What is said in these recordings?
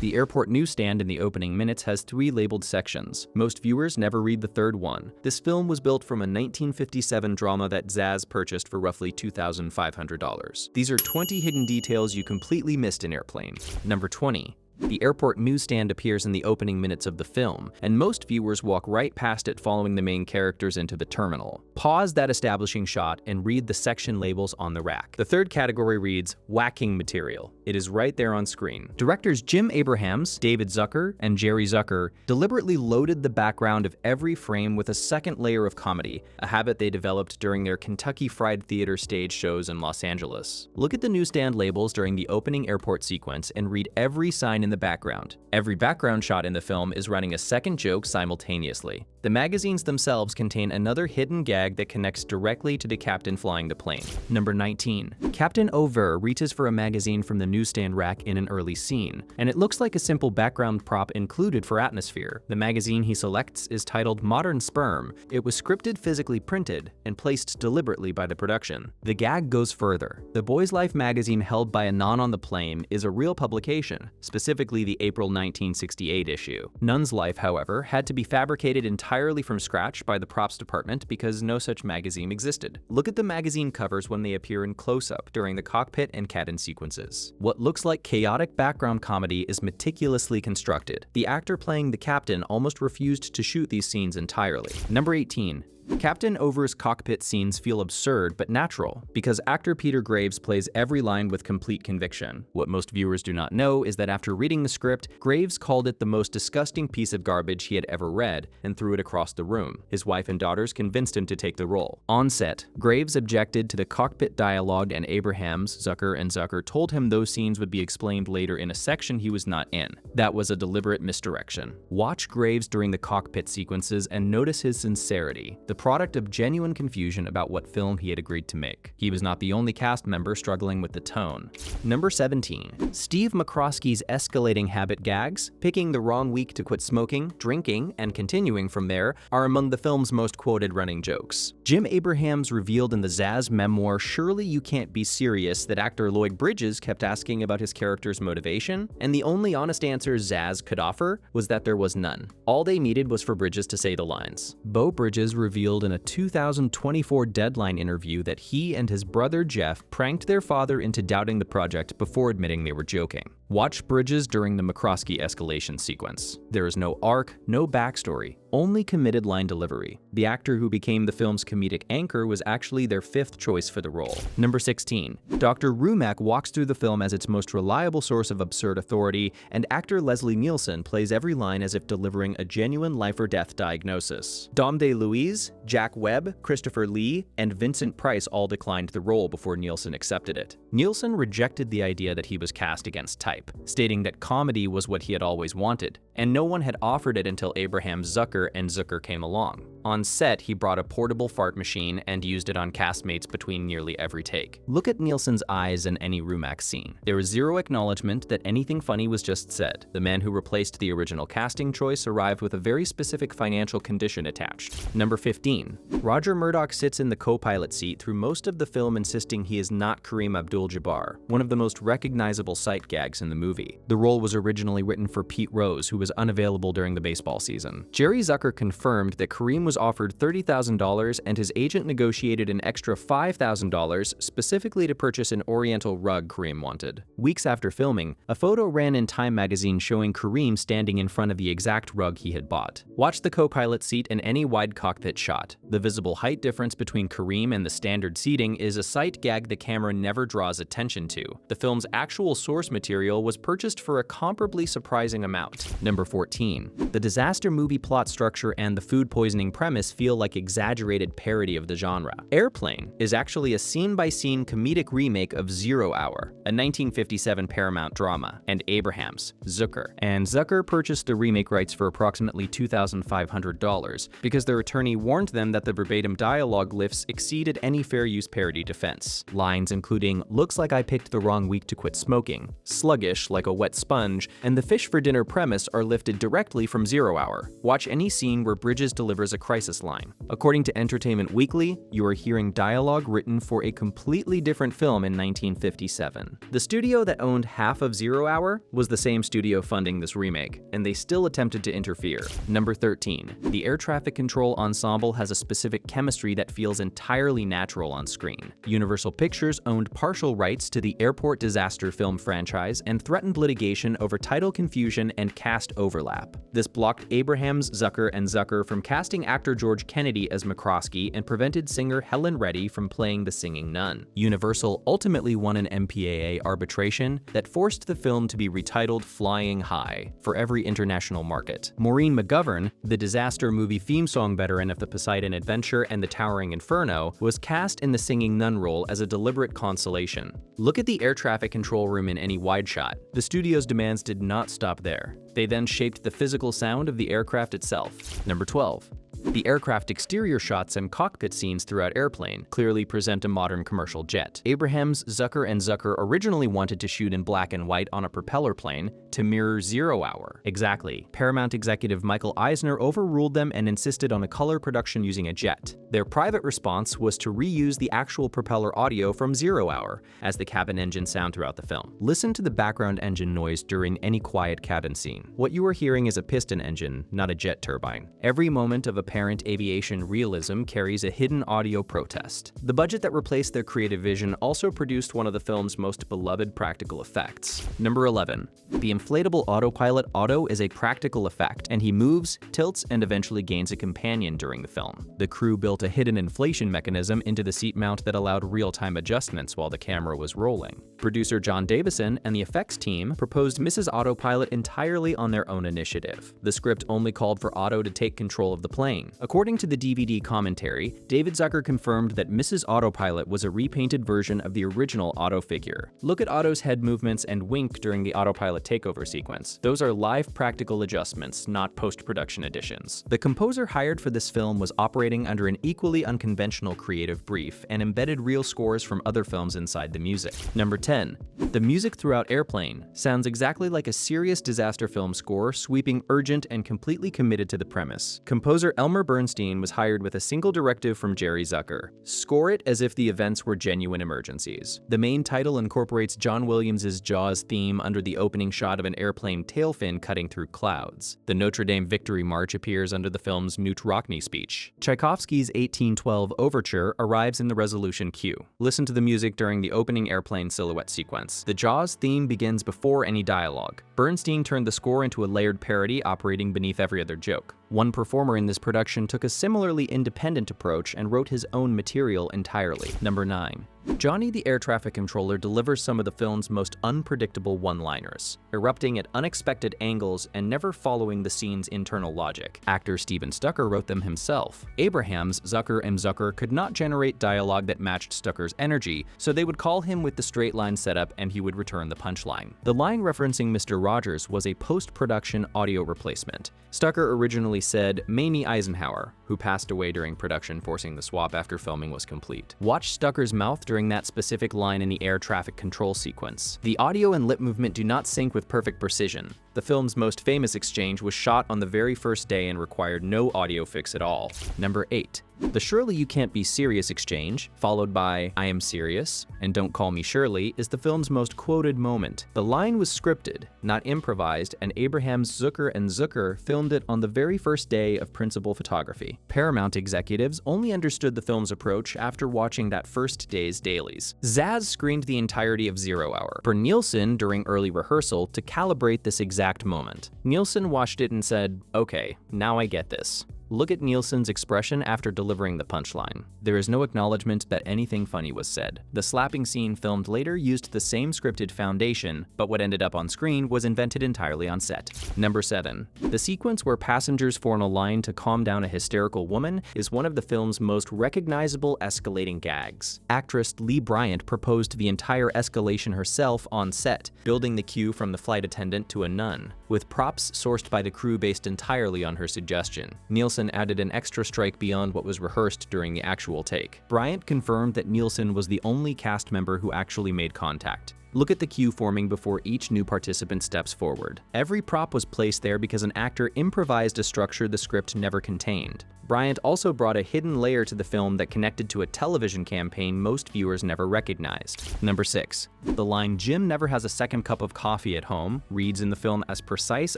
The airport newsstand in the opening minutes has 3 labeled sections. Most viewers never read the third one. This film was built from a 1957 drama that Zaz purchased for roughly $2,500. These are 20 hidden details you completely missed in Airplane. Number 20. The airport newsstand appears in the opening minutes of the film, and most viewers walk right past it following the main characters into the terminal. Pause that establishing shot and read the section labels on the rack. The third category reads, whacking material. It is right there on screen. Directors Jim Abrahams, David Zucker, and Jerry Zucker deliberately loaded the background of every frame with a second layer of comedy, a habit they developed during their Kentucky Fried Theater stage shows in Los Angeles. Look at the newsstand labels during the opening airport sequence and read every sign in the background. Every background shot in the film is running a second joke simultaneously. The magazines themselves contain another hidden gag that connects directly to the captain flying the plane. Number 19. Captain Oveur reaches for a magazine from the newsstand rack in an early scene, and it looks like a simple background prop included for atmosphere. The magazine he selects is titled Modern Sperm. It was scripted, physically printed, and placed deliberately by the production. The gag goes further. The Boys Life magazine held by a nun on the plane is a real publication, specifically the April 1968 issue. Nuns Life, however, had to be fabricated entirely from scratch by the props department because no such magazine existed. Look at the magazine covers when they appear in close-up during the cockpit and cabin sequences. What looks like chaotic background comedy is meticulously constructed. The actor playing the captain almost refused to shoot these scenes entirely. Number 18. Captain Over's cockpit scenes feel absurd but natural because actor Peter Graves plays every line with complete conviction. What most viewers do not know is that after reading the script, Graves called it the most disgusting piece of garbage he had ever read and threw it across the room. His wife and daughters convinced him to take the role. On set, Graves objected to the cockpit dialogue, and Abrahams, Zucker, and Zucker told him those scenes would be explained later in a section he was not in. That was a deliberate misdirection. Watch Graves during the cockpit sequences and notice his sincerity. The product of genuine confusion about what film he had agreed to make. He was not the only cast member struggling with the tone. Number 17. Steve McCroskey's escalating habit gags, picking the wrong week to quit smoking, drinking, and continuing from there, are among the film's most quoted running jokes. Jim Abrahams revealed in the Zaz memoir Surely You Can't Be Serious that actor Lloyd Bridges kept asking about his character's motivation, and the only honest answer Zaz could offer was that there was none. All they needed was for Bridges to say the lines. Beau Bridges revealed in a 2024 Deadline interview that he and his brother Jeff pranked their father into doubting the project before admitting they were joking. Watch Bridges during the McCroskey escalation sequence. There is no arc, no backstory, only committed line delivery. The actor who became the film's comedic anchor was actually their 5th choice for the role. Number 16. Dr. Rumack walks through the film as its most reliable source of absurd authority, and actor Leslie Nielsen plays every line as if delivering a genuine life-or-death diagnosis. Dom DeLuise, Jack Webb, Christopher Lee, and Vincent Price all declined the role before Nielsen accepted it. Nielsen rejected the idea that he was cast against type, stating that comedy was what he had always wanted, and no one had offered it until Abrahams Zucker and Zucker came along. On set, he brought a portable fart machine and used it on castmates between nearly every take. Look at Nielsen's eyes in any Rumack scene. There is zero acknowledgement that anything funny was just said. The man who replaced the original casting choice arrived with a very specific financial condition attached. Number 15. Roger Murdoch sits in the co-pilot seat through most of the film, insisting he is not Kareem Abdul-Jabbar, one of the most recognizable sight gags in the movie. The role was originally written for Pete Rose, who was unavailable during the baseball season. Jerry Zucker confirmed that Kareem was offered $30,000 and his agent negotiated an extra $5,000 specifically to purchase an oriental rug Kareem wanted. Weeks after filming, a photo ran in Time magazine showing Kareem standing in front of the exact rug he had bought. Watch the co-pilot seat in any wide cockpit shot. The visible height difference between Kareem and the standard seating is a sight gag the camera never draws attention to. The film's actual source material was purchased for a comparably surprising amount. Number 14. The disaster movie plot structure and the food poisoning premise feel like exaggerated parody of the genre. Airplane is actually a scene-by-scene comedic remake of 0 Hour, a 1957 Paramount drama, and Abrahams, Zucker. And Zucker purchased the remake rights for approximately $2,500 because their attorney warned them that the verbatim dialogue lifts exceeded any fair use parody defense. Lines including, "Looks like I picked the wrong week to quit smoking," "sluggish like a wet sponge," and "the fish for dinner" premise are lifted directly from 0 Hour. Watch any scene where Bridges delivers a crisis line. According to Entertainment Weekly, you are hearing dialogue written for a completely different film in 1957. The studio that owned half of Zero Hour was the same studio funding this remake, and they still attempted to interfere. Number 13. The air traffic control ensemble has a specific chemistry that feels entirely natural on screen. Universal Pictures owned partial rights to the airport disaster film franchise and threatened litigation over title confusion and cast overlap. This blocked Abrahams, Zucker, and Zucker from casting actor George Kennedy as McCroskey and prevented singer Helen Reddy from playing the singing nun. Universal ultimately won an MPAA arbitration that forced the film to be retitled Flying High for every international market. Maureen McGovern, the disaster movie theme song veteran of The Poseidon Adventure and The Towering Inferno, was cast in the singing nun role as a deliberate consolation. Look at the air traffic control room in any wide shot. The studio's demands did not stop there. They then shaped the physical sound of the aircraft itself. Number 12. The aircraft exterior shots and cockpit scenes throughout Airplane clearly present a modern commercial jet. Abrahams, Zucker, and Zucker originally wanted to shoot in black and white on a propeller plane to mirror Zero Hour. Exactly. Paramount executive Michael Eisner overruled them and insisted on a color production using a jet. Their private response was to reuse the actual propeller audio from Zero Hour as the cabin engine sound throughout the film. Listen to the background engine noise during any quiet cabin scene. What you are hearing is a piston engine, not a jet turbine. Every moment of apparent aviation realism carries a hidden audio protest. The budget that replaced their creative vision also produced one of the film's most beloved practical effects. Number 11. The inflatable autopilot Otto is a practical effect, and he moves, tilts, and eventually gains a companion during the film. The crew built a hidden inflation mechanism into the seat mount that allowed real-time adjustments while the camera was rolling. Producer John Davison and the effects team proposed Mrs. Autopilot entirely on their own initiative. The script only called for Otto to take control of the plane. According to the DVD commentary, David Zucker confirmed that Mrs. Autopilot was a repainted version of the original Otto figure. Look at Otto's head movements and wink during the autopilot takeover sequence. Those are live practical adjustments, not post-production additions. The composer hired for this film was operating under an equally unconventional creative brief and embedded real scores from other films inside the music. Number 10. The music throughout Airplane sounds exactly like a serious disaster film score, sweeping, urgent, and completely committed to the premise. Composer Elmer Bernstein was hired with a single directive from Jerry Zucker: score it as if the events were genuine emergencies. The main title incorporates John Williams' Jaws theme under the opening shot of an airplane tail fin cutting through clouds. The Notre Dame Victory March appears under the film's Knut Rockne speech. Tchaikovsky's 1812 Overture arrives in the resolution cue. Listen to the music during the opening airplane silhouette sequence. The Jaws theme begins before any dialogue. Bernstein turned the score into a layered parody operating beneath every other joke. One performer in this production took a similarly independent approach and wrote his own material entirely. Number 9. Johnny the Air Traffic Controller delivers some of the film's most unpredictable one-liners, erupting at unexpected angles and never following the scene's internal logic. Actor Steven Stucker wrote them himself. Abrahams, Zucker, and Zucker could not generate dialogue that matched Stucker's energy, so they would call him with the straight line setup and he would return the punchline. The line referencing Mr. Rogers was a post-production audio replacement. Stucker originally said Mamie Eisenhower, who passed away during production, forcing the swap after filming was complete. Watch Stucker's mouth during that specific line in the air traffic control sequence. The audio and lip movement do not sync with perfect precision. The film's most famous exchange was shot on the very first day and required no audio fix at all. Number 8. The Surely You Can't Be Serious exchange, followed by I Am Serious and Don't Call Me Shirley, is the film's most quoted moment. The line was scripted, not improvised, and Abrahams, Zucker, and Zucker filmed it on the very first day of principal photography. Paramount executives only understood the film's approach after watching that first day's dailies. Zaz screened the entirety of Zero Hour for Nielsen during early rehearsal to calibrate this exact moment. Nielsen watched it and said, "Okay, now I get this." Look at Nielsen's expression after delivering the punchline. There is no acknowledgement that anything funny was said. The slapping scene filmed later used the same scripted foundation, but what ended up on screen was invented entirely on set. Number 7. The sequence where passengers form a line to calm down a hysterical woman is one of the film's most recognizable escalating gags. Actress Lee Bryant proposed the entire escalation herself on set, building the cue from the flight attendant to a nun, with props sourced by the crew based entirely on her suggestion. Nielsen added an extra strike beyond what was rehearsed during the actual take. Bryant confirmed that Nielsen was the only cast member who actually made contact. Look at the cue forming before each new participant steps forward. Every prop was placed there because an actor improvised a structure the script never contained. Bryant also brought a hidden layer to the film that connected to a television campaign most viewers never recognized. Number 6. The line "Jim never has a second cup of coffee at home" reads in the film as precise,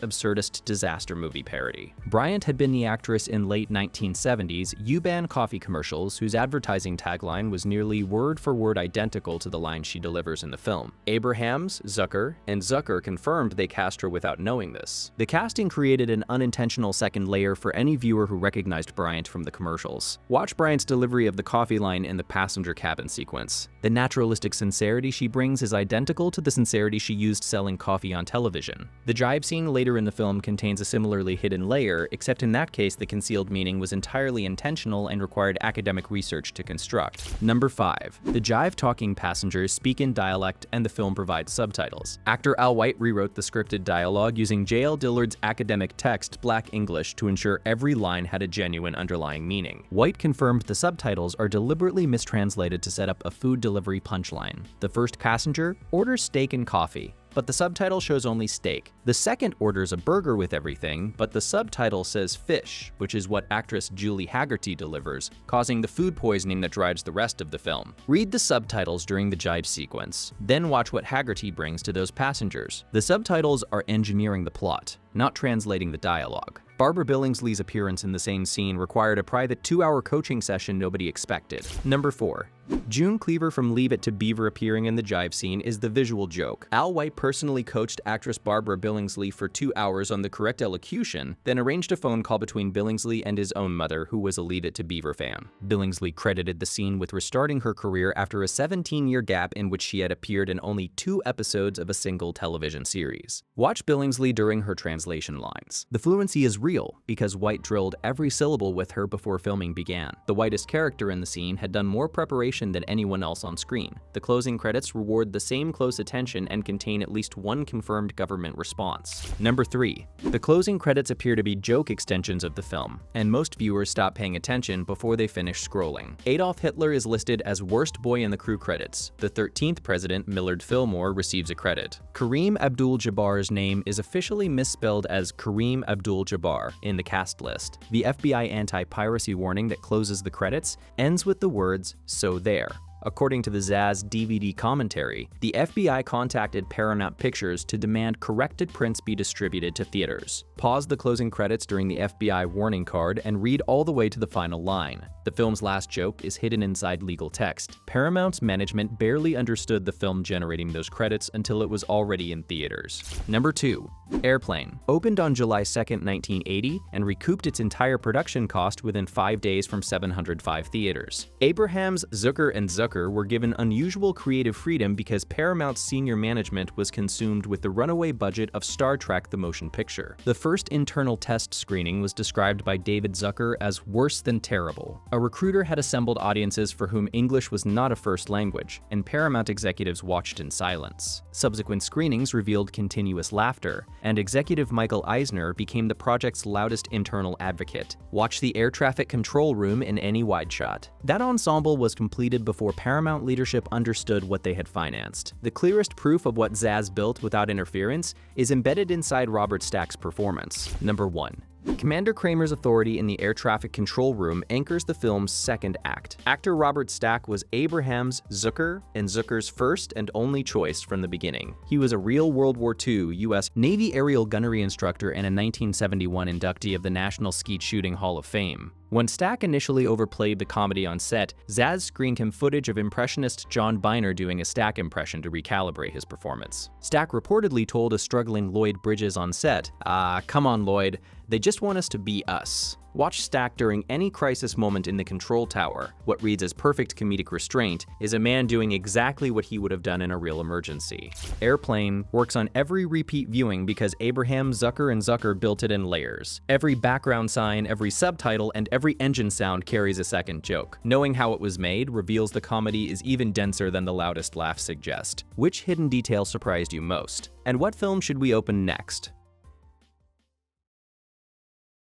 absurdist disaster movie parody. Bryant had been the actress in late 1970s U-Ban coffee commercials whose advertising tagline was nearly word-for-word identical to the line she delivers in the film. Abrahams, Zucker, and Zucker confirmed they cast her without knowing this. The casting created an unintentional second layer for any viewer who recognized Bryant from the commercials. Watch Bryant's delivery of the coffee line in the passenger cabin sequence. The naturalistic sincerity she brings is identical to the sincerity she used selling coffee on television. The jive scene later in the film contains a similarly hidden layer, except in that case the concealed meaning was entirely intentional and required academic research to construct. Number 5. The jive talking passengers speak in dialect and the film provides subtitles. Actor Al White rewrote the scripted dialogue using J.L. Dillard's academic text Black English to ensure every line had a genuine underlying meaning. White confirmed the subtitles are deliberately mistranslated to set up a food delivery punchline. The first passenger orders steak and coffee, but the subtitle shows only steak. The second orders a burger with everything, but the subtitle says fish, which is what actress Julie Haggerty delivers, causing the food poisoning that drives the rest of the film. Read the subtitles during the jive sequence, then watch what Haggerty brings to those passengers. The subtitles are engineering the plot, not translating the dialogue. Barbara Billingsley's appearance in the same scene required a private 2-hour coaching session nobody expected. Number 4. June Cleaver from Leave It to Beaver appearing in the jive scene is the visual joke. Al White personally coached actress Barbara Billingsley for 2 hours on the correct elocution, then arranged a phone call between Billingsley and his own mother, who was a Leave It to Beaver fan. Billingsley credited the scene with restarting her career after a 17-year gap in which she had appeared in only 2 episodes of a single television series. Watch Billingsley during her translation lines. The fluency is real because White drilled every syllable with her before filming began. The whitest character in the scene had done more preparation than anyone else on screen. The closing credits reward the same close attention and contain at least one confirmed government response. Number 3. The closing credits appear to be joke extensions of the film, and most viewers stop paying attention before they finish scrolling. Adolf Hitler is listed as worst boy in the crew credits. The 13th president, Millard Fillmore, receives a credit. Kareem Abdul-Jabbar's name is officially misspelled as Kareem Abdul-Jabbar in the cast list. The FBI anti-piracy warning that closes the credits ends with the words, "So there." According to the Zaz DVD commentary, the FBI contacted Paramount Pictures to demand corrected prints be distributed to theaters. Pause the closing credits during the FBI warning card and read all the way to the final line. The film's last joke is hidden inside legal text. Paramount's management barely understood the film generating those credits until it was already in theaters. Number 2. Airplane. Opened on July 2, 1980, and recouped its entire production cost within 5 days from 705 theaters. Abrahams, Zucker, and Zucker were given unusual creative freedom because Paramount's senior management was consumed with the runaway budget of Star Trek: The Motion Picture. The first internal test screening was described by David Zucker as worse than terrible. A recruiter had assembled audiences for whom English was not a first language, and Paramount executives watched in silence. Subsequent screenings revealed continuous laughter, and executive Michael Eisner became the project's loudest internal advocate. Watch the air traffic control room in any wide shot. That ensemble was completed before Paramount leadership understood what they had financed. The clearest proof of what Zaz built without interference is embedded inside Robert Stack's performance. Number 1. Commander Kramer's authority in the air traffic control room anchors the film's second act. Actor Robert Stack was Abrahams, Zucker, and Zucker's first and only choice from the beginning. He was a real World War II U.S. Navy aerial gunnery instructor and a 1971 inductee of the National Skeet Shooting Hall of Fame. When Stack initially overplayed the comedy on set, Zaz screened him footage of impressionist John Biner doing a Stack impression to recalibrate his performance. Stack reportedly told a struggling Lloyd Bridges on set, come on Lloyd, they just want us to be us." Watch Stack during any crisis moment in the control tower. What reads as perfect comedic restraint is a man doing exactly what he would have done in a real emergency. Airplane works on every repeat viewing because Abraham, Zucker, and Zucker built it in layers. Every background sign, every subtitle, and every engine sound carries a second joke. Knowing how it was made reveals the comedy is even denser than the loudest laughs suggest. Which hidden detail surprised you most? And what film should we open next?